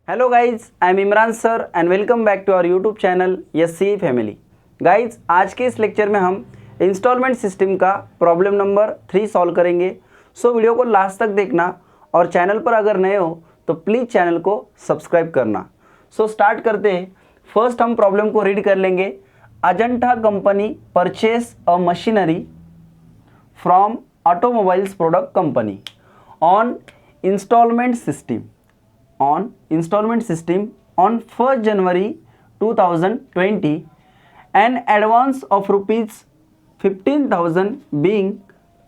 Hello guys, I am Imran sir and welcome back to our YouTube channel SC family. Guys, आज के इस lecture में हम installment system का प्रॉब्लम नंबर 3 सॉल्व करेंगे। सो वीडियो को लास्ट तक देखना और चैनल पर अगर नए हो तो प्लीज़ चैनल को सब्सक्राइब करना। सो स्टार्ट करते हैं। फर्स्ट हम प्रॉब्लम को रीड कर लेंगे। Ajanta company purchase a machinery from automobiles product company on installment system on 1st January 2020, an advance of rupees 15,000 being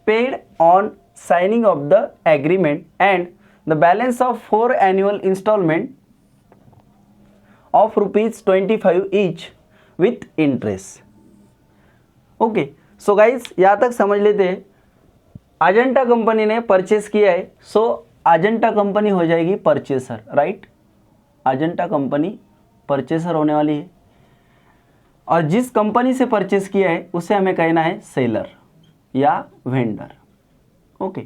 paid on signing of the agreement and the balance of 4 annual installment of rupees 25 each with interest. Okay, so guys यहाँ तक समझ लेते हैं। Ajanta company ने purchase किया है, सो Ajanta company हो जाएगी purchaser, right. Ajanta company purchaser होने वाली है और जिस कंपनी से परचेस किया है उसे हमें कहना है सेलर या वेंडर। ओके,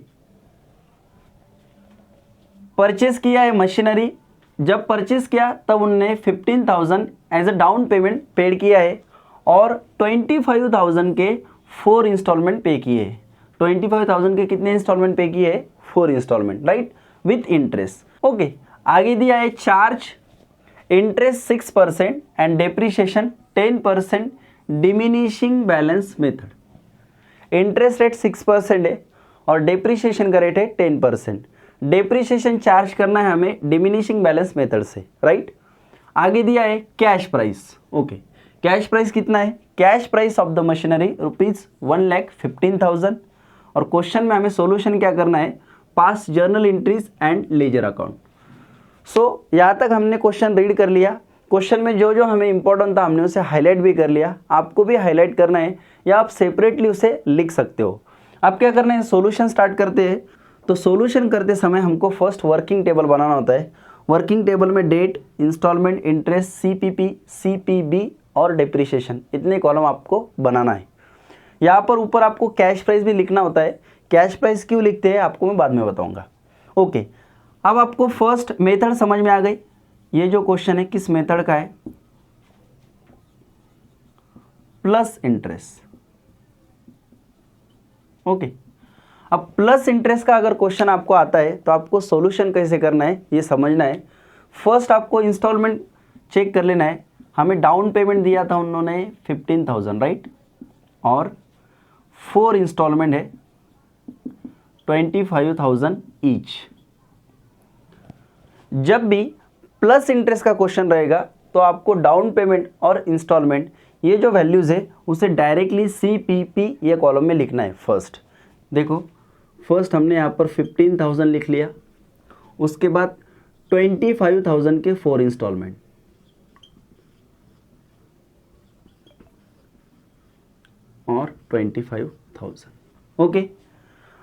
परचेस किया है मशीनरी। जब परचेस किया तब उनने 15,000 as a down payment paid किया है और 25,000 के 4 इंस्टॉलमेंट पे किए हैं। 25,000 के कितने इंस्टॉलमेंट पे किए हैं? 4 installment, right, with interest. Okay, आगे दिया है charge interest 6% and depreciation 10% diminishing balance method. Interest rate 6% है और डेप्रीशिएशन का रेट है 10%। डेप्रीशिएशन चार्ज करना है हमें डिमिनिशिंग बैलेंस मेथड से, राइट। आगे दिया है cash price. Okay, cash price कितना है? Cash price of the machinery ₹1,15,000 और क्वेश्चन में हमें सॉल्यूशन क्या करना है? Pass journal entries and ledger account. So यहाँ तक हमने क्वेश्चन रीड कर लिया। क्वेश्चन में जो जो हमें इंपॉर्टेंट था हमने उसे हाईलाइट भी कर लिया। आपको भी हाईलाइट करना है या आप सेपरेटली उसे लिख सकते हो। आप क्या करना है? सॉल्यूशन स्टार्ट करते हैं। तो सॉल्यूशन करते समय हमको फर्स्ट वर्किंग टेबल बनाना होता है। वर्किंग टेबल में date, instalment, interest, CPP, CPB और डेप्रीशिएशन, इतने कॉलम आपको बनाना है। यहाँ पर ऊपर आपको कैश प्राइस भी लिखना होता है। कैश प्राइस क्यों लिखते हैं आपको मैं बाद में बताऊंगा। ओके, अब आपको फर्स्ट मेथड समझ में आ गई। ये जो क्वेश्चन है किस मेथड का है? Plus interest. ओके, अब प्लस इंटरेस्ट का अगर क्वेश्चन आपको आता है तो आपको सॉल्यूशन कैसे करना है ये समझना है। फर्स्ट आपको इंस्टॉलमेंट चेक कर लेना है। हमें डाउन पेमेंट दिया था उन्होंने 15,000, राइट, और 4 इंस्टॉलमेंट है 25,000 ईच। जब भी प्लस इंटरेस्ट का क्वेश्चन रहेगा तो आपको डाउन पेमेंट और इंस्टॉलमेंट ये जो वैल्यूज़ है उसे डायरेक्टली सीपीपी ये कॉलम में लिखना है। फर्स्ट देखो, फर्स्ट हमने यहाँ पर 15,000 लिख लिया, उसके बाद 25,000 के 4 इंस्टॉलमेंट और 25,000। ओके,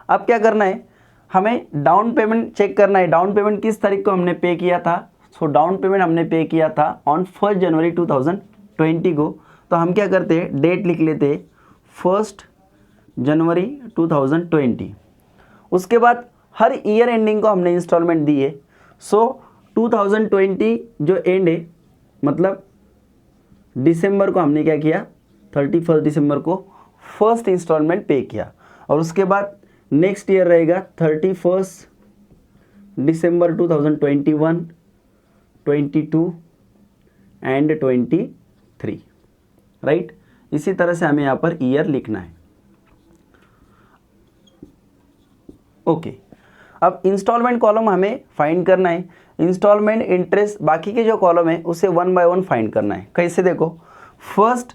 अब क्या करना है? हमें डाउन पेमेंट चेक करना है। डाउन पेमेंट किस तारीख को हमने पे किया था? सो डाउन पेमेंट हमने पे किया था ऑन 1 जनवरी 2020 को। तो हम क्या करते हैं? डेट लिख लेते हैं 1 जनवरी 2020। उसके बाद हर ईयर एंडिंग को हमने इंस्टॉलमेंट दी है। सो 2020 जो एंड है मतलब दिसंबर को हमने क्या किया? 31 दिसंबर को फर्स्ट इंस्टॉलमेंट पे किया और उसके बाद नेक्स्ट ईयर रहेगा 31 दिसंबर 2021, 22 एंड 23, राइट। इसी तरह से हमें यहाँ पर ईयर लिखना है। ओके, अब इंस्टॉलमेंट कॉलम हमें फाइंड करना है। इंस्टॉलमेंट, इंटरेस्ट, बाकी के जो कॉलम है उसे 1 बाय 1 फाइंड करना है। कैसे? देखो, फर्स्ट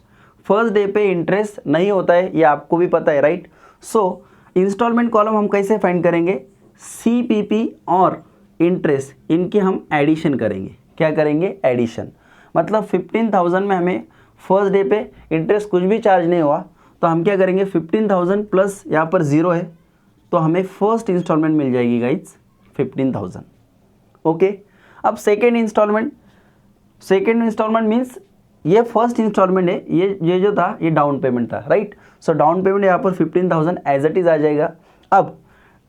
डे पे इंटरेस्ट नहीं होता है, ये आपको भी पता है, राइट। सो इंस्टॉलमेंट कॉलम हम कैसे फाइंड करेंगे? सीपीपी और इंटरेस्ट इनकी हम एडिशन करेंगे। क्या करेंगे? एडिशन। मतलब 15,000 में हमें फर्स्ट डे पे इंटरेस्ट कुछ भी चार्ज नहीं हुआ तो हम क्या करेंगे? 15,000 प्लस यहाँ पर 0 है तो हमें फर्स्ट इंस्टॉलमेंट मिल जाएगी गाइज 15,000। ओके, अब सेकेंड इंस्टॉलमेंट मीन्स ये फर्स्ट इंस्टॉलमेंट है, ये जो था ये डाउन पेमेंट था, राइट। सो डाउन पेमेंट यहाँ पर 15,000 एज इट इज आ जाएगा। अब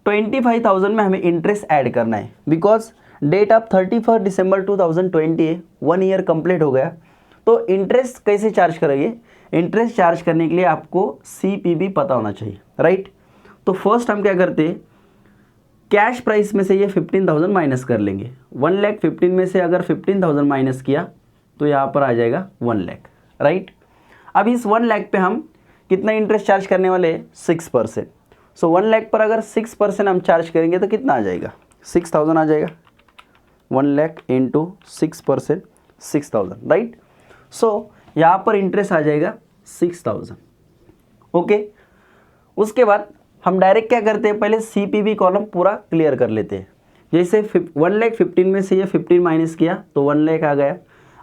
25,000 में हमें इंटरेस्ट ऐड करना है बिकॉज डेट ऑफ 31 दिसंबर 2020 है, 1 ईयर कंप्लीट हो गया। तो इंटरेस्ट कैसे चार्ज करेंगे? इंटरेस्ट चार्ज करने के लिए आपको CPB पता होना चाहिए, राइट। तो फर्स्ट हम क्या करते हैं, कैश प्राइस में से ये 15,000 माइनस कर लेंगे। 1,15,000 में से अगर 15,000 माइनस किया तो यहाँ पर आ जाएगा 1 लाख, राइट। अब इस 1 लाख पे हम कितना इंटरेस्ट चार्ज करने वाले हैं? 6%। सो 1 लाख पर अगर 6% हम चार्ज करेंगे तो कितना आ जाएगा? 6,000 आ जाएगा। 1 लाख इंटू 6%, 6,000, राइट। सो यहाँ पर इंटरेस्ट आ जाएगा 6,000। ओके, उसके बाद हम डायरेक्ट क्या करते हैं, पहले CPB कॉलम पूरा क्लियर कर लेते हैं। जैसे 1,15,000 में से ये 15 माइनस किया तो 1 लाख आ गया।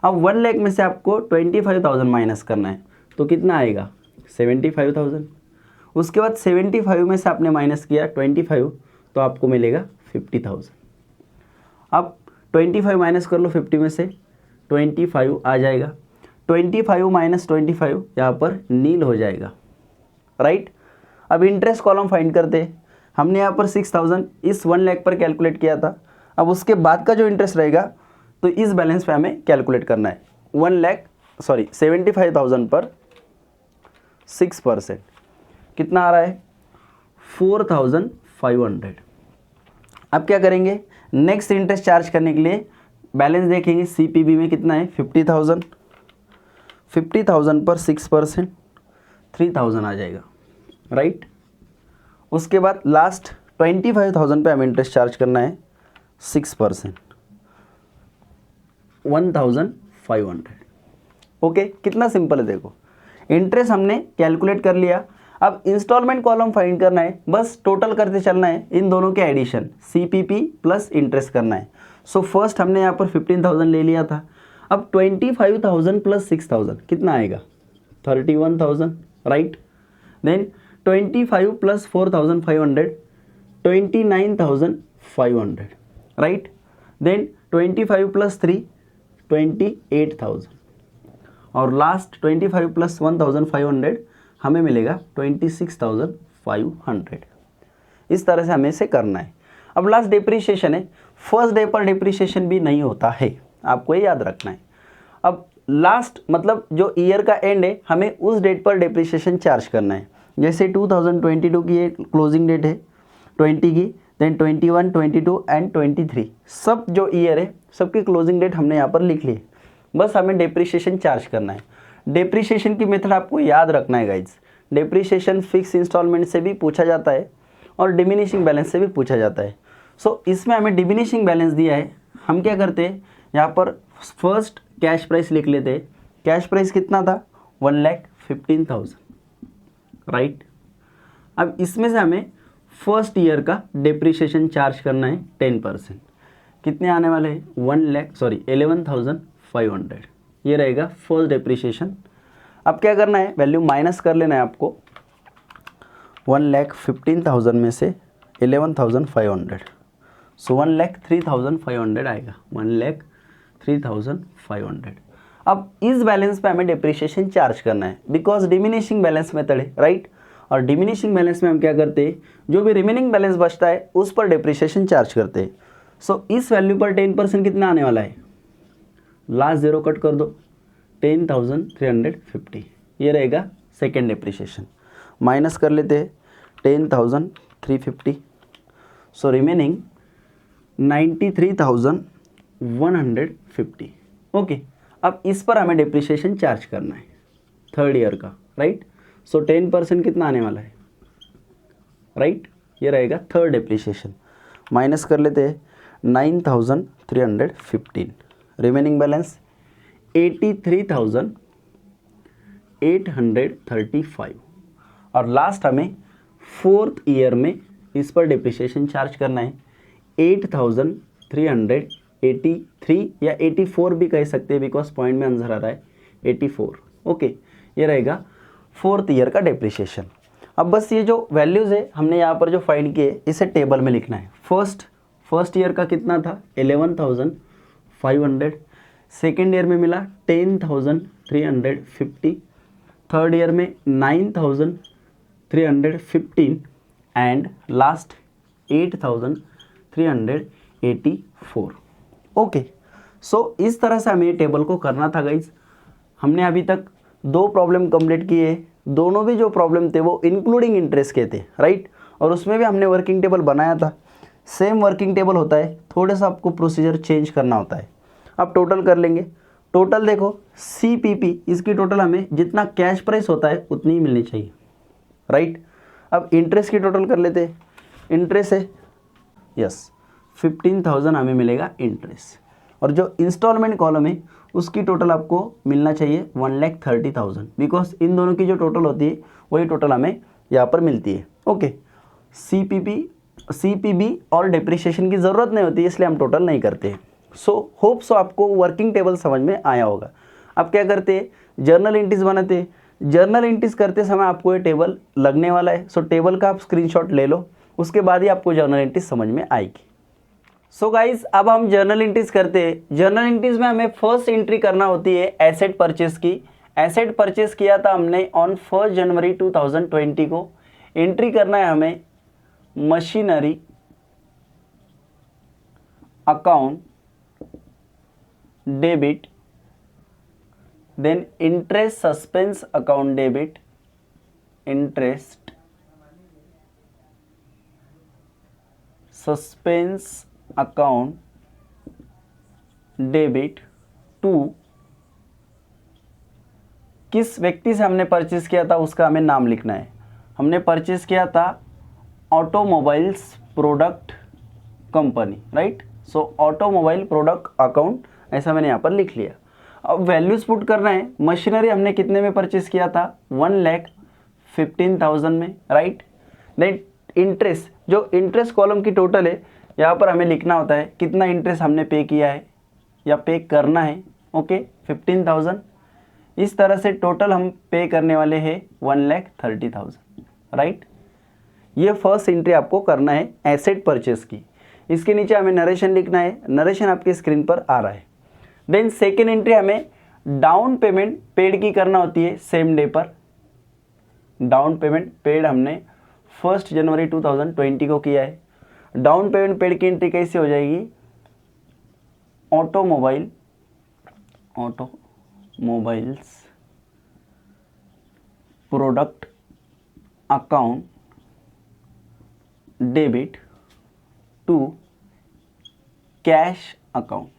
अब 1 लाख में से आपको 25,000 माइनस करना है तो कितना आएगा? 75,000। उसके बाद 75 में से आपने माइनस किया 25 तो आपको मिलेगा 50,000। अब 25 माइनस कर लो 50 में से, 25 आ जाएगा। 25 माइनस 25 यहाँ पर नील हो जाएगा, राइट। अब इंटरेस्ट कॉलम फाइंड करते हैं। हमने यहाँ पर 6,000 इस 1 लाख पर कैलकुलेट किया था। अब उसके बाद का जो इंटरेस्ट रहेगा तो इस बैलेंस पे हमें कैलकुलेट करना है। 75,000 पर 6% कितना आ रहा है? 4,500। अब क्या करेंगे, नेक्स्ट इंटरेस्ट चार्ज करने के लिए बैलेंस देखेंगे। CPB में कितना है? 50,000। 50,000 पर 6%, 3,000 आ जाएगा, राइट। उसके बाद लास्ट 25,000 पे हमें इंटरेस्ट चार्ज करना है 6%, 1,500। ओके, कितना सिंपल है देखो। इंटरेस्ट हमने कैलकुलेट कर लिया। अब इंस्टॉलमेंट कॉलम फाइंड करना है, बस टोटल करते चलना है इन दोनों के एडिशन, CPP प्लस इंटरेस्ट करना है। सो फर्स्ट हमने यहाँ पर 15,000 ले लिया था। अब 25,000 प्लस 6,000 कितना आएगा? 31,000, right. Then 25 plus 4,500, 29,500, right. Then 25 plus 3, 28,000 और लास्ट 25 प्लस 1,500 हमें मिलेगा 26,500। इस तरह से हमें इसे करना है। अब लास्ट डिप्रिसिएशन है। फर्स्ट डे पर डिप्रिसिएशन भी नहीं होता है, आपको ये याद रखना है। अब लास्ट मतलब जो ईयर का एंड है, हमें उस डेट पर डिप्रिसिएशन चार्ज करना है। जैसे 2022 की ये क्लोजिंग डेट है 20 की, देन 21, 22 एंड 23 सब जो ईयर है सबकी क्लोजिंग डेट हमने यहाँ पर लिख ली है। बस हमें डिप्रिसिएशन चार्ज करना है। डिप्रिसिएशन की मेथड आपको याद रखना है गाइज। डिप्रिसिएशन फिक्स इंस्टॉलमेंट से भी पूछा जाता है और डिमिनिशिंग बैलेंस से भी पूछा जाता है। सो इसमें हमें डिमिनिशिंग बैलेंस दिया है। हम क्या करते हैं, यहाँ पर फर्स्ट कैश प्राइस लिख लेते हैं। कैश प्राइस कितना था? 1,15,000, राइट। अब इसमें से हमें फर्स्ट ईयर का डिप्रिसिएशन चार्ज करना है 10%। कितने आने वाले हैं? 11,500 ये रहेगा फर्स्ट डिप्रिसिएशन। अब क्या करना है, वैल्यू माइनस कर लेना है आपको। 1,15,000 में से 11,500, सो 1,03,500 आएगा। 1,03,500। अब इस बैलेंस पे हमें डिप्रिसिएशन चार्ज करना है बिकॉज डिमिनिशिंग बैलेंस मेथड है, राइट। और डिमिनिशिंग बैलेंस में हम क्या करते हैं, जो भी रिमेनिंग बैलेंस बचता है उस पर डिप्रिसिएशन चार्ज करते हैं। सो इस वैल्यू पर 10% कितना आने वाला है? लास्ट जीरो कट कर दो, 10,350 ये रहेगा सेकेंड डिप्रिसिएशन। माइनस कर लेते हैं 10,350, सो रिमेनिंग 93,150। ओके, अब इस पर हमें डिप्रिसिएशन चार्ज करना है थर्ड ईयर का, राइट। सो 10% कितना आने वाला है, राइट। ये रहेगा थर्ड डिप्रिसिएशन। माइनस कर लेते हैं 9,315, रिमेनिंग बैलेंस 83,835 और लास्ट हमें फोर्थ ईयर में इस पर डिप्रिसिएशन चार्ज करना है 8,383 या 84 भी कह सकते हैं बिकॉज पॉइंट में आंसर आ रहा है 84। ओके, ये रहेगा फोर्थ ईयर का डिप्रिसिएशन। अब बस ये जो वैल्यूज़ है हमने यहाँ पर जो फाइंड किए इसे टेबल में लिखना है। फर्स्ट ईयर का कितना था? 11,500। सेकेंड ईयर में मिला 10,350, थर्ड ईयर में 9,315 एंड लास्ट 8,384। ओके, सो इस तरह से हमें ये टेबल को करना था गाइज। हमने अभी तक 2 प्रॉब्लम कंप्लीट किए, दोनों भी जो प्रॉब्लम थे वो इंक्लूडिंग इंटरेस्ट के थे, राइट। और उसमें भी हमने वर्किंग टेबल बनाया था, सेम वर्किंग टेबल होता है, थोड़ा सा आपको प्रोसीजर चेंज करना होता है। अब टोटल कर लेंगे। टोटल देखो CPP, इसकी टोटल हमें जितना कैश प्राइस होता है उतनी ही मिलनी चाहिए, राइट। अब इंटरेस्ट की टोटल कर लेते हैं। इंटरेस्ट है यस 15,000 हमें मिलेगा इंटरेस्ट, और जो इंस्टॉलमेंट कॉलम है उसकी टोटल आपको मिलना चाहिए 1,30,000, बिकॉज इन दोनों की जो टोटल होती है वही टोटल हमें यहाँ पर मिलती है। ओके, CPB और डिप्रिसिएशन की ज़रूरत नहीं होती, इसलिए हम टोटल नहीं करते हैं। होप सो आपको वर्किंग टेबल समझ में आया होगा। अब क्या करते हैं, जर्नल एंट्रीज बनाते हैं। जर्नल एंट्रीज करते समय आपको ये टेबल लगने वाला है, सो टेबल का आप स्क्रीनशॉट ले लो, उसके बाद ही आपको जर्नल एंट्रीज समझ में आएगी। सो गाइज अब हम जर्नल एंट्रीज करते हैं। जर्नल एंट्रीज में हमें फर्स्ट एंट्री करना होती है एसेट परचेस की। एसेट परचेस किया था हमने ऑन 1 जनवरी 2020 को। एंट्री करना है हमें machinery account debit, then interest suspense account debit, interest suspense account debit to, किस व्यक्ति से हमने परचेस किया था उसका हमें नाम लिखना है। हमने परचेस किया था ऑटोमोबाइल्स प्रोडक्ट कंपनी, राइट। सो ऑटोमोबाइल प्रोडक्ट अकाउंट ऐसा मैंने यहाँ पर लिख लिया। अब वैल्यूज पुट करना है। मशीनरी हमने कितने में परचेस किया था, 1,15,000 में, राइट। देन इंटरेस्ट, जो इंटरेस्ट कॉलम की टोटल है यहाँ पर हमें लिखना होता है कितना इंटरेस्ट हमने पे किया है या पे करना है। ओके, 15,000। इस तरह से टोटल हम पे करने वाले हैं 1,30,000, राइट। ये फर्स्ट एंट्री आपको करना है एसेट परचेस की। इसके नीचे हमें नरेशन लिखना है, नरेशन आपकी स्क्रीन पर आ रहा है। देन सेकेंड एंट्री हमें डाउन पेमेंट पेड की करना होती है सेम डे पर। डाउन पेमेंट पेड हमने 1 जनवरी 2020 को किया है। डाउन पेमेंट पेड की एंट्री कैसे हो जाएगी, automobiles product account debit to cash account.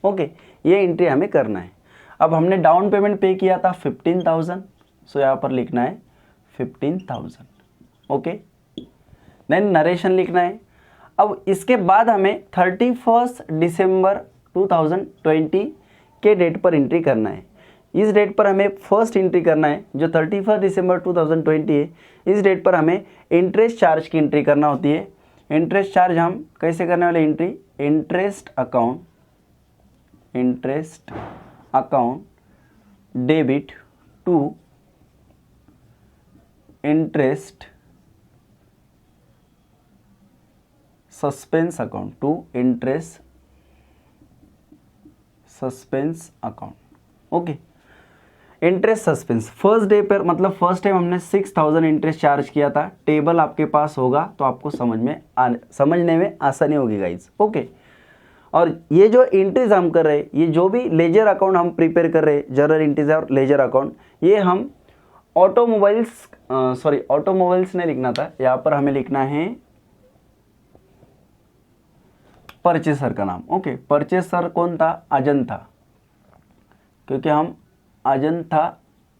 Okay, ये एंट्री हमें करना है। अब हमने डाउन पेमेंट पे किया था 15,000, सो यहाँ पर लिखना है 15,000। ओके, देन नरेशन लिखना है। अब इसके बाद हमें 31 दिसंबर 2020 के डेट पर एंट्री करना है। इस डेट पर हमें फर्स्ट एंट्री करना है जो 31 दिसंबर 2020 है। इस डेट पर हमें इंटरेस्ट चार्ज की एंट्री करना होती है। इंटरेस्ट चार्ज हम कैसे करने वाले entry, interest account debit to interest suspense account okay. Interest suspense first day पर, मतलब फर्स्ट टाइम हमने 6,000 इंटरेस्ट चार्ज किया था। टेबल आपके पास होगा तो आपको समझने में आसानी होगी गाइज। ओके, और ये जो एंट्रीज हम कर रहे हैं, ये जो भी लेजर अकाउंट हम प्रिपेयर कर रहे हैं, जर्नल एंट्रीज और लेजर अकाउंट, ये हम ऑटोमोबाइल्स नहीं लिखना था, यहाँ पर हमें लिखना है परचेसर का नाम। ओके, परचेसर कौन था, अजंता, क्योंकि हम अजंता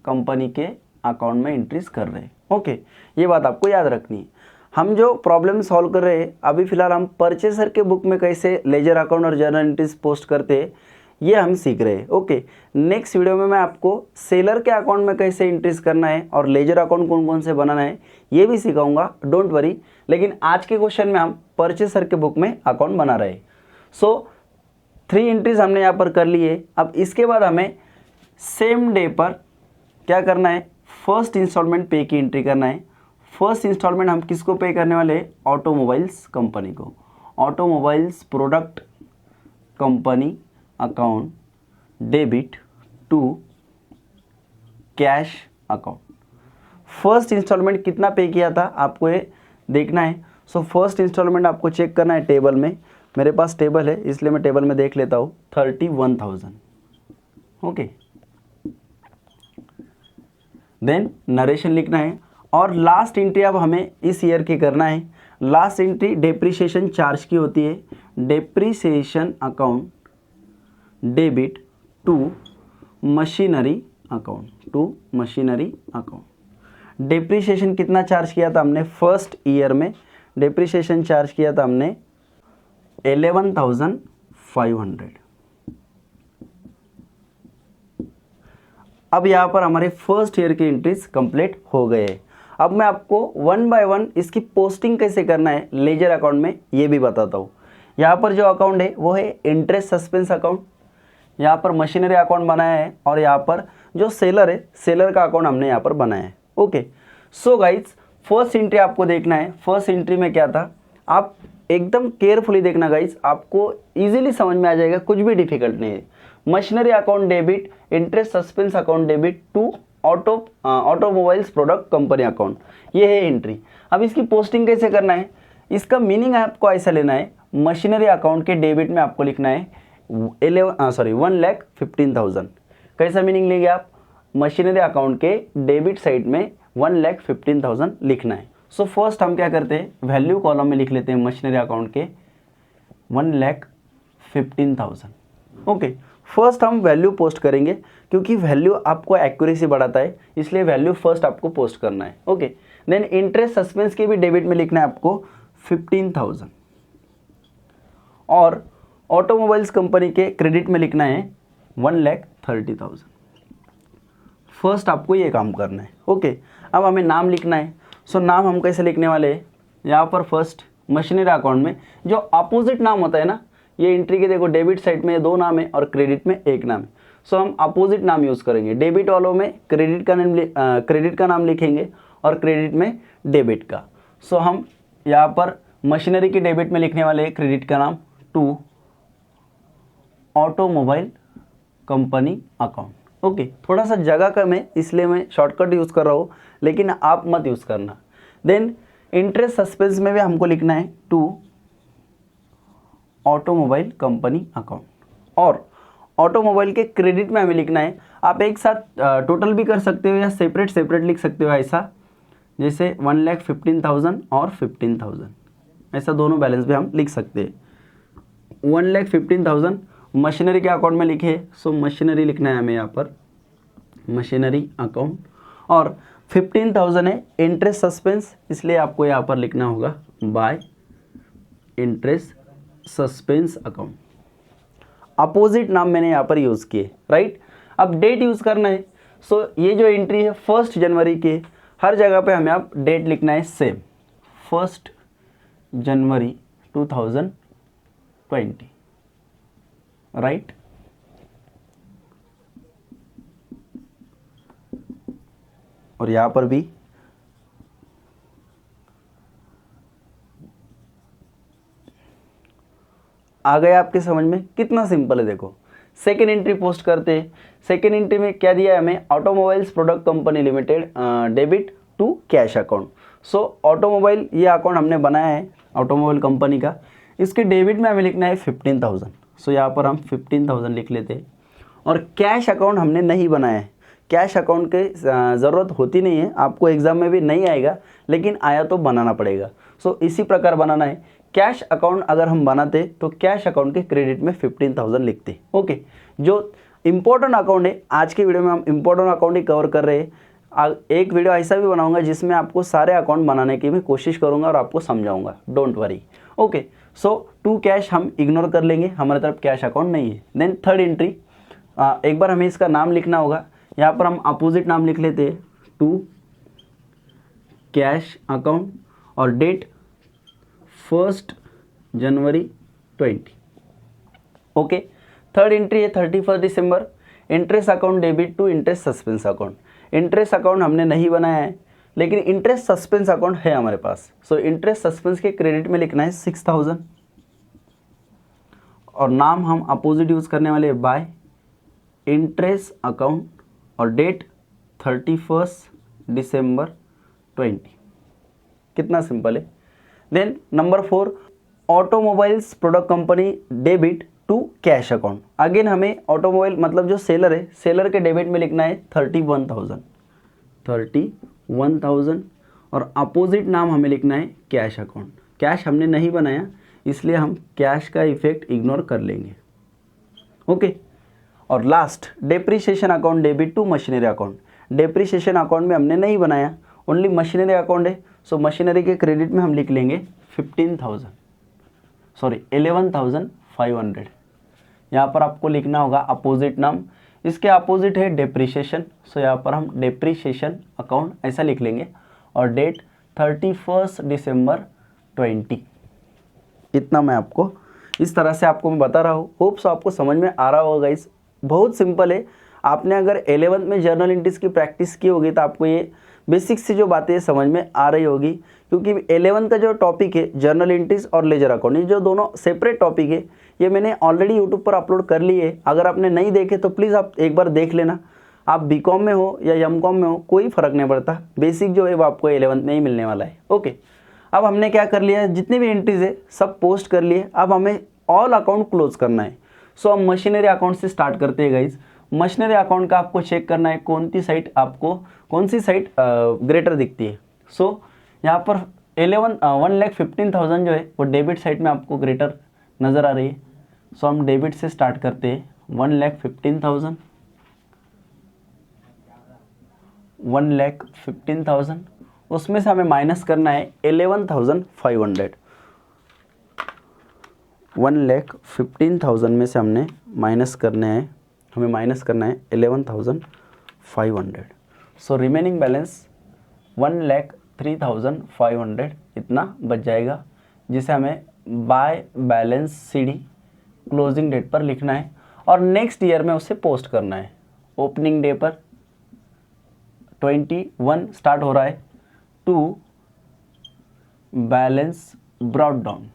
कंपनी के अकाउंट में एंट्रीज कर रहे हैं। ओके, ये बात आपको याद रखनी है। हम जो प्रॉब्लम सॉल्व कर रहे हैं अभी फ़िलहाल, हम परचेसर के बुक में कैसे लेजर अकाउंट और जर्नल एंट्रीज पोस्ट करते हैं ये हम सीख रहे हैं। ओके, नेक्स्ट वीडियो में मैं आपको सेलर के अकाउंट में कैसे एंट्रीज करना है और लेजर अकाउंट कौन कौन से बनाना है ये भी सिखाऊंगा, डोंट वरी। लेकिन आज के क्वेश्चन में हम परचेसर के बुक में अकाउंट बना रहे हैं। सो 3 एंट्रीज हमने यहाँ पर कर ली है। अब इसके बाद हमें सेम डे पर क्या करना है, फर्स्ट इंस्टॉलमेंट पे की एंट्री करना है। फर्स्ट इंस्टॉलमेंट हम किसको पे करने वाले हैं, ऑटोमोबाइल्स कंपनी को। Automobiles product company account debit to cash account. First installment कितना पे किया था आपको ये देखना है। सो फर्स्ट इंस्टॉलमेंट आपको चेक करना है टेबल में। मेरे पास टेबल है इसलिए मैं टेबल में देख लेता हूँ 31,000। ओके, देन नरेशन लिखना है और लास्ट एंट्री अब हमें इस ईयर की करना है। लास्ट एंट्री डेप्रिसिएशन चार्ज की होती है, depreciation account debit to machinery account, to machinery account. Depreciation कितना चार्ज किया था हमने फर्स्ट ईयर में? डेप्रिसिएशन चार्ज किया था हमने 11,500। अब यहाँ पर हमारे फर्स्ट ईयर की एंट्रीज कंप्लीट हो गए। अब मैं आपको वन बाय वन इसकी पोस्टिंग कैसे करना है लेजर अकाउंट में ये भी बताता हूँ। यहाँ पर जो अकाउंट है वो है इंटरेस्ट सस्पेंस अकाउंट, यहाँ पर मशीनरी अकाउंट बनाया है और यहाँ पर जो सेलर है सेलर का अकाउंट हमने यहाँ पर बनाया है। Okay, so guys first entry आपको देखना है। फर्स्ट एंट्री में क्या था, आप एकदम केयरफुली देखना गाइज, आपको इजीली समझ में आ जाएगा, कुछ भी डिफिकल्ट नहीं है। Machinery account debit, interest suspense account debit to automobiles product company account, ये है एंट्री। अब इसकी पोस्टिंग कैसे करना है, इसका मीनिंग आपको ऐसा लेना है, मशीनरी अकाउंट के डेबिट में आपको लिखना है 1,15,000। कैसा मीनिंग लेंगे आप, मशीनरी अकाउंट के डेबिट साइड में 1,15,000 लिखना है। सो फर्स्ट हम क्या करते हैं, वैल्यू कॉलम में लिख लेते हैं मशीनरी अकाउंट के 1,15,000। ओके, फर्स्ट हम वैल्यू पोस्ट करेंगे क्योंकि वैल्यू आपको एक्यूरेसी बढ़ाता है, इसलिए वैल्यू फर्स्ट आपको पोस्ट करना है। ओके, देन इंटरेस्ट सस्पेंस के भी डेबिट में लिखना है आपको 15,000 और ऑटोमोबाइल्स कंपनी के क्रेडिट में लिखना है 1,30,000। फर्स्ट आपको ये काम करना है। ओके, अब हमें नाम लिखना है। सो नाम हम कैसे लिखने वाले हैं, यहाँ पर फर्स्ट मशीनरी अकाउंट में जो अपोजिट नाम होता है ना, ये एंट्री के देखो डेबिट साइड में 2 नाम है और क्रेडिट में 1 नाम है। सो हम अपोजिट नाम यूज़ करेंगे, डेबिट वालों में क्रेडिट का नाम लिखेंगे और क्रेडिट में डेबिट का। सो हम यहाँ पर मशीनरी की डेबिट में लिखने वाले क्रेडिट का नाम to automobile company account. Okay, थोड़ा सा जगह कम है इसलिए मैं शॉर्टकट यूज़ कर रहा हूँ, लेकिन आप मत यूज़ करना। देन इंटरेस्ट सस्पेंस में भी हमको लिखना है टू ऑटोमोबाइल कंपनी अकाउंट और ऑटोमोबाइल के क्रेडिट में हमें लिखना है, आप एक साथ टोटल भी कर सकते हो या सेपरेट लिख सकते हो, ऐसा जैसे 1,15,000 और 15,000, ऐसा दोनों बैलेंस भी हम लिख सकते हैं। 1,15,000 मशीनरी के अकाउंट में लिखे, सो मशीनरी लिखना है हमें यहाँ पर मशीनरी अकाउंट और 15,000 है इंटरेस्ट सस्पेंस, इसलिए आपको यहाँ पर लिखना होगा bye interest suspense account. Opposite नाम मैंने यहाँ पर यूज़ किए, राइट। अब डेट यूज़ करना है। सो ये जो एंट्री है 1 जनवरी की, हर जगह पे हमें आप डेट लिखना है सेम, 1 जनवरी 2020, राइट। और यहाँ पर भी आ गया आपके समझ में, कितना सिंपल है। देखो सेकेंड एंट्री पोस्ट करते हैं। सेकेंड एंट्री में क्या दिया है हमें, automobiles product company limited debit to cash account. So automobile ये अकाउंट हमने बनाया है ऑटोमोबाइल कंपनी का, इसके डेबिट में हमें लिखना है 15,000। सो यहाँ पर हम 15,000 लिख लेते हैं और कैश अकाउंट हमने नहीं बनाया है, कैश अकाउंट के ज़रूरत होती नहीं है, आपको एग्ज़ाम में भी नहीं आएगा, लेकिन आया तो बनाना पड़ेगा। सो इसी प्रकार बनाना है। कैश अकाउंट अगर हम बनाते तो कैश अकाउंट के क्रेडिट में 15,000 लिखते। ओके, जो इम्पोर्टेंट अकाउंट है, आज के वीडियो में हम इम्पोर्टेंट अकाउंट ही कवर कर रहे हैं। एक वीडियो ऐसा भी बनाऊंगा जिसमें आपको सारे अकाउंट बनाने की मैं कोशिश करूंगा और आपको समझाऊंगा, don't worry. Okay, so to cash हम इग्नोर कर लेंगे, हमारे तरफ कैश अकाउंट नहीं है। देन थर्ड एंट्री, एक बार हमें इसका नाम लिखना होगा, यहाँ पर हम अपोजिट नाम लिख लेते हैं टू कैश अकाउंट और डेट 1 जनवरी 20। ओके, थर्ड एंट्री है 31 दिसंबर, interest account debit to interest suspense account. Interest account हमने नहीं बनाया है, लेकिन इंटरेस्ट सस्पेंस अकाउंट है हमारे पास। सो इंटरेस्ट सस्पेंस के क्रेडिट में लिखना है 6,000 और नाम हम अपोजिट यूज़ करने वाले हैं बाय इंटरेस्ट अकाउंट और डेट 31 दिसंबर 20। कितना सिंपल है। Then number 4, automobiles product company debit to cash account. Again हमें ऑटोमोबाइल मतलब जो सेलर है, सेलर के डेबिट में लिखना है 31,000 और अपोजिट नाम हमें लिखना है कैश अकाउंट। कैश हमने नहीं बनाया इसलिए हम कैश का इफेक्ट इग्नोर कर लेंगे। ओके। और last depreciation account debit to machinery account. Depreciation account में हमने नहीं बनाया, ओनली मशीनरी अकाउंट है, सो मशीनरी के क्रेडिट में हम लिख लेंगे 11,500। यहाँ पर आपको लिखना होगा अपोजिट नाम, इसके अपोजिट है डेप्रिसिएशन, सो यहाँ पर हम डेप्रिसिएशन अकाउंट ऐसा लिख लेंगे और डेट 31 दिसंबर 20। इतना मैं आपको इस तरह से आपको मैं बता रहा हूँ। होप्स आपको समझ में आ रहा होगा। इस बहुत सिंपल है। आपने अगर 11th में जर्नल एंट्रीज की प्रैक्टिस की होगी तो आपको ये बेसिक से जो बातें समझ में आ रही होगी, क्योंकि 11th का जो टॉपिक है जर्नल एंट्रीज और लेजर अकाउंट, ये जो दोनों सेपरेट टॉपिक है ये मैंने ऑलरेडी यूट्यूब पर अपलोड कर लिए है। अगर आपने नहीं देखे तो प्लीज़ आप एक बार देख लेना। आप बीकॉम में हो या एमकॉम में हो कोई फ़र्क नहीं पड़ता, बेसिक जो है वो आपको 11th में ही मिलने वाला है। ओके। अब हमने क्या कर लिया है, जितने भी एंट्रीज है सब पोस्ट कर लिए। अब हमें ऑल अकाउंट क्लोज करना है। सो हम मशीनरी अकाउंट से स्टार्ट करते हैं गाइज। मशीनरी अकाउंट का आपको चेक करना है कौन सी साइट ग्रेटर दिखती है। सो यहाँ पर 1,15,000 जो है वो डेबिट साइड में आपको ग्रेटर नज़र आ रही है। सो हम डेबिट से स्टार्ट करते हैं। 1,15,000 उसमें से हमें माइनस करना है 11,500। 1,15,000 में से हमें माइनस करना है 11,500। सो रिमेनिंग बैलेंस 1,03,500 इतना बच जाएगा, जिसे हमें by balance CD closing date पर लिखना है और नेक्स्ट ईयर में उसे पोस्ट करना है। ओपनिंग डे पर 21 स्टार्ट हो रहा है टू बैलेंस ब्रॉट डाउन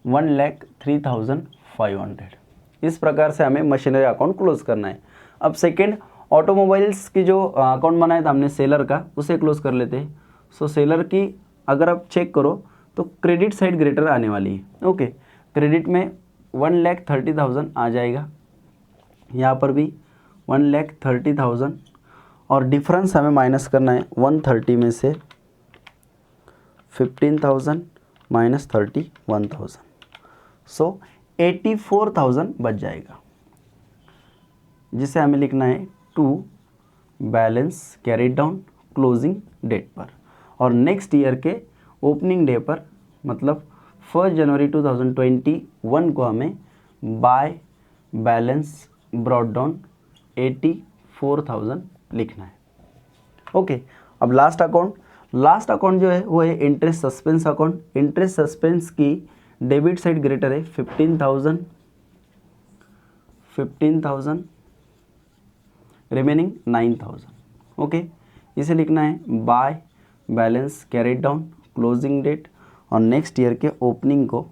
1,03,500। इस प्रकार से हमें मशीनरी अकाउंट क्लोज करना है। अब सेकेंड, ऑटोमोबाइल्स की जो अकाउंट बनाया था हमने सेलर का, उसे क्लोज कर लेते हैं। सो सेलर की अगर आप चेक करो तो क्रेडिट साइड ग्रेटर आने वाली है। ओके। क्रेडिट में 1,30,000 आ जाएगा, यहाँ पर भी 1,30,000 और डिफरेंस हमें माइनस करना है 130 में से 15,000 माइनस 31,000। सो 84,000 बच जाएगा, जिसे हमें लिखना है to balance carry down closing date पर और नेक्स्ट ईयर के ओपनिंग डे पर मतलब 1 जनवरी 2021 को हमें बाय बैलेंस ब्रॉट डाउन 84,000 लिखना है। ओके। अब लास्ट अकाउंट जो है वो है interest suspense account. Interest suspense की डेबिट साइड ग्रेटर है 15,000 रिमेनिंग 9,000। ओके। इसे लिखना है by balance carried down closing date और नेक्स्ट ईयर के ओपनिंग को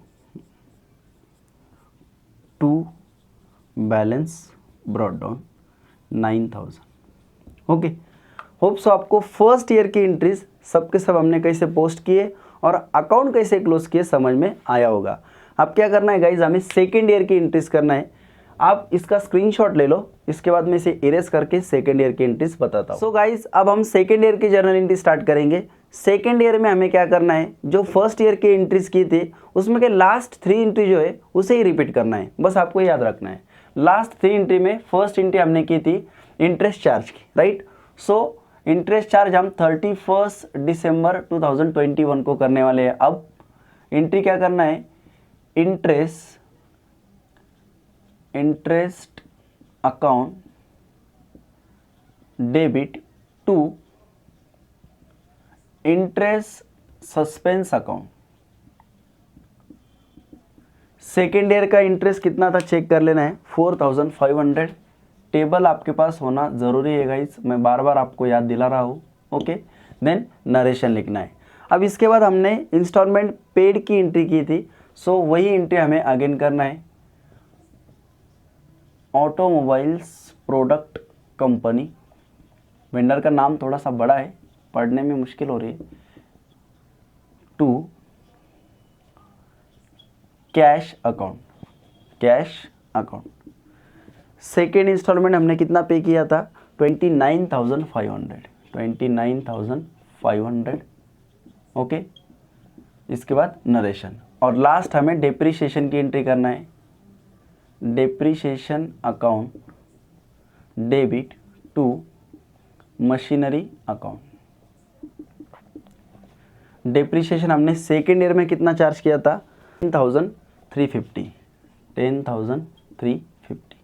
to balance brought down 9,000। Okay. Hope so आपको फर्स्ट ईयर की एंट्रीज सबके सब हमने कैसे पोस्ट किए और अकाउंट कैसे क्लोज किए समझ में आया होगा। अब क्या करना है गाइज, हमें सेकेंड ईयर की एंट्रीज करना है। आप इसका स्क्रीनशॉट ले लो, इसके बाद मैं इसे इरेज करके सेकेंड ईयर की एंट्रीज बताता हूँ। सो गाइज अब हम सेकेंड ईयर की जर्नल एंट्री स्टार्ट करेंगे। सेकेंड ईयर में हमें क्या करना है, जो फर्स्ट ईयर की एंट्रीज की थी उसमें के लास्ट 3 एंट्री जो है उसे ही रिपीट करना है, बस आपको याद रखना है। लास्ट 3 एंट्री में फर्स्ट एंट्री हमने की थी इंटरेस्ट चार्ज की, राइट। सो इंटरेस्ट चार्ज हम 31 दिसंबर 2021 को करने वाले हैं। अब एंट्री क्या करना है, interest account debit to interest suspense account. Second year का इंटरेस्ट कितना था चेक कर लेना है, 4,500। टेबल आपके पास होना ज़रूरी है गाइस, मैं बार बार आपको याद दिला रहा हूँ। ओके। देन नरेशन लिखना है। अब इसके बाद हमने इंस्टॉलमेंट पेड की एंट्री की थी, सो वही एंट्री हमें अगेन करना है। ऑटोमोबाइल्स प्रोडक्ट कंपनी, वेंडर का नाम थोड़ा सा बड़ा है, पढ़ने में मुश्किल हो रही है। To cash account, cash account. Second installment हमने कितना पे किया था, 29,500, 29,500। ओके, इसके बाद नरेशन, और लास्ट हमें डेप्रीशिएशन की एंट्री करना है। Depreciation account debit to machinery account. Depreciation हमने सेकेंड ईयर में कितना चार्ज किया था, 10,350, 10,350।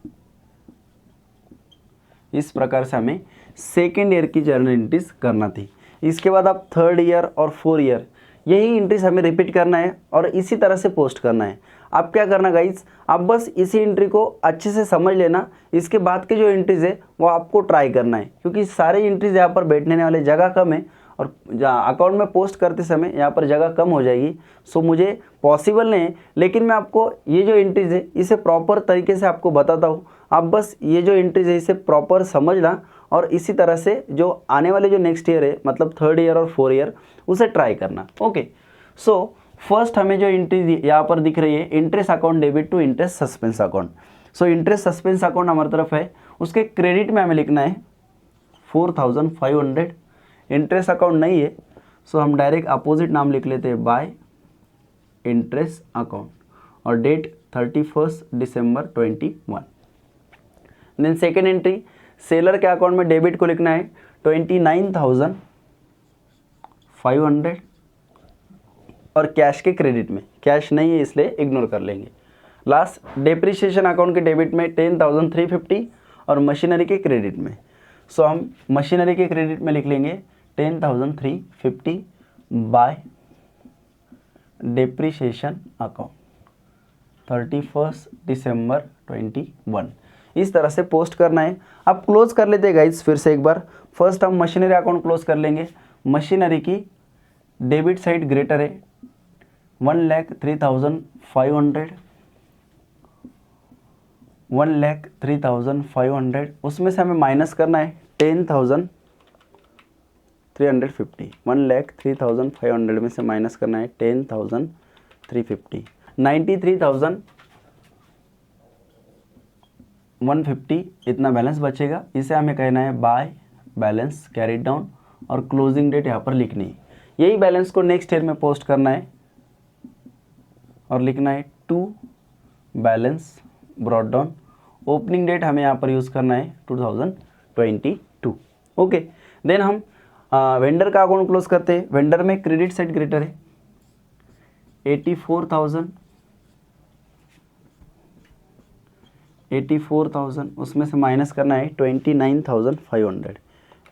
इस प्रकार से हमें सेकेंड ईयर की जर्नल एंट्रीज करना थी। इसके बाद आप थर्ड ईयर और फोर्थ ईयर यही एंट्रीज हमें रिपीट करना है और इसी तरह से पोस्ट करना है। आप क्या करना गाइज, आप बस इसी एंट्री को अच्छे से समझ लेना, इसके बाद के जो एंट्रीज है वो आपको ट्राई करना है, क्योंकि सारे एंट्रीज यहाँ पर बैठने वाले जगह कम है और अकाउंट में पोस्ट करते समय यहाँ पर जगह कम हो जाएगी। सो मुझे पॉसिबल नहीं है, लेकिन मैं आपको ये जो एंट्रीज है इसे प्रॉपर तरीके से आपको बताता हूँ। आप बस ये जो एंट्रीज है इसे प्रॉपर समझना और इसी तरह से जो आने वाले जो नेक्स्ट ईयर है, मतलब थर्ड ईयर और फोर्थ ईयर, उसे ट्राई करना। ओके, सो फर्स्ट हमें जो एंट्री यहाँ पर दिख रही है, interest account debit to interest suspense account. So interest suspense account हमारी तरफ है, उसके क्रेडिट में हमें लिखना है 4,500। इंटरेस्ट अकाउंट नहीं है, सो हम डायरेक्ट अपोजिट नाम लिख लेते हैं, बाय इंटरेस्ट अकाउंट, और डेट 31 दिसंबर 21। देन सेकेंड एंट्री, सेलर के अकाउंट में डेबिट को लिखना है 29,500 और कैश के क्रेडिट में, कैश नहीं है इसलिए इग्नोर कर लेंगे। लास्ट डेप्रीशिएशन अकाउंट के डेबिट में 10,350 और मशीनरी के क्रेडिट में, सो हम मशीनरी के क्रेडिट में लिख लेंगे 10,350 बाय डेप्रीशिएशन अकाउंट 31 दिसंबर 21। इस तरह से पोस्ट करना है। अब क्लोज कर लेते हैं गाइज फिर से एक बार। फर्स्ट हम मशीनरी अकाउंट क्लोज कर लेंगे। मशीनरी की डेबिट साइड ग्रेटर है 1,03,500, 1,03,500, उसमें से हमें माइनस करना है 10,350, 1,03,500 में से माइनस करना है 10,350, 93,150 इतना बैलेंस बचेगा। इसे हमें कहना है बाय बैलेंस कैरिड डाउन और क्लोजिंग डेट यहाँ पर लिखनी है। यही बैलेंस को नेक्स्ट ईयर में पोस्ट करना है और लिखना है to balance brought down. Opening date हमें यहाँ पर यूज़ करना है 2022। ओके, देन हम वेंडर का अकाउंट क्लोज करते हैं। वेंडर में क्रेडिट साइड ग्रेटर है 84,000, उसमें से माइनस करना है 29,500,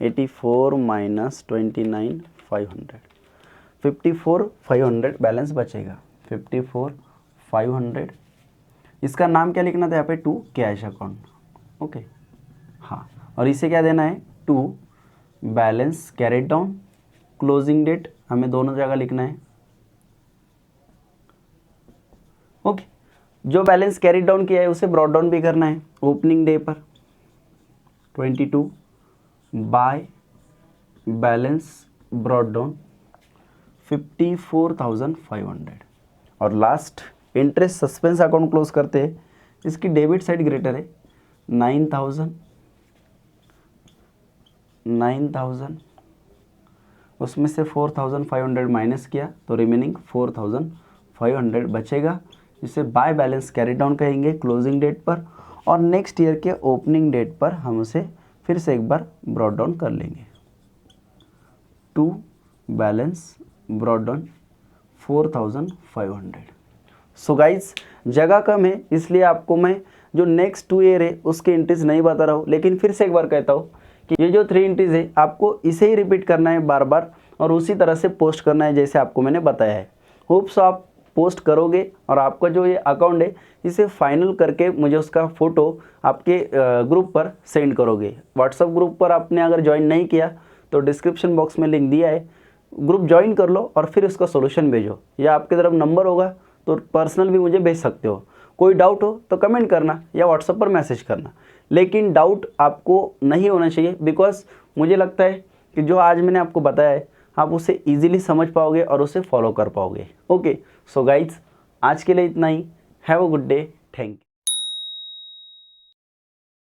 84 माइनस 29,500, 54,500 बैलेंस बचेगा, 54,500। इसका नाम क्या लिखना था यहाँ पे, टू कैश अकाउंट। ओके, हाँ, और इसे क्या देना है, to balance carried down. Closing date हमें दोनों जगह लिखना है। ओके, जो बैलेंस कैरी डाउन किया है उसे ब्रॉट डाउन भी करना है ओपनिंग डे पर 22 बाय बैलेंस ब्रॉट डाउन 54,500। और last interest suspense account close करते हैं। इसकी डेबिट साइड ग्रेटर है 9,000, उसमें से 4,500 माइनस किया तो रिमेनिंग 4,500 बचेगा, जिसे बाय बैलेंस कैरी डाउन कहेंगे क्लोजिंग डेट पर। और नेक्स्ट ईयर के ओपनिंग डेट पर हम उसे फिर से एक बार ब्रॉट डाउन कर लेंगे, to balance brought down 4,500। So guys, जगह कम है इसलिए आपको मैं जो नेक्स्ट 2 ईयर है उसके एंट्रीज नहीं बता रहा हूँ, लेकिन फिर से एक बार कहता हूँ कि ये जो 3 एंट्रीज है आपको इसे ही रिपीट करना है बार बार और उसी तरह से पोस्ट करना है जैसे आपको मैंने बताया है। होप्स आप पोस्ट करोगे और आपका जो ये अकाउंट है इसे फाइनल करके मुझे उसका फ़ोटो आपके ग्रुप पर सेंड करोगे। व्हाट्सएप ग्रुप पर आपने अगर ज्वाइन नहीं किया तो डिस्क्रिप्शन बॉक्स में लिंक दिया है, ग्रुप ज्वाइन कर लो और फिर उसका सोल्यूशन भेजो, या आपकी तरफ नंबर होगा तो पर्सनल भी मुझे भेज सकते हो। कोई डाउट हो तो कमेंट करना या व्हाट्सएप पर मैसेज करना, लेकिन डाउट आपको नहीं होना चाहिए, बिकॉज मुझे लगता है कि जो आज मैंने आपको बताया है आप उसे ईजिली समझ पाओगे और उसे फॉलो कर पाओगे। ओके, सो गाइज, आज के लिए इतना ही। Have a good day, thank you.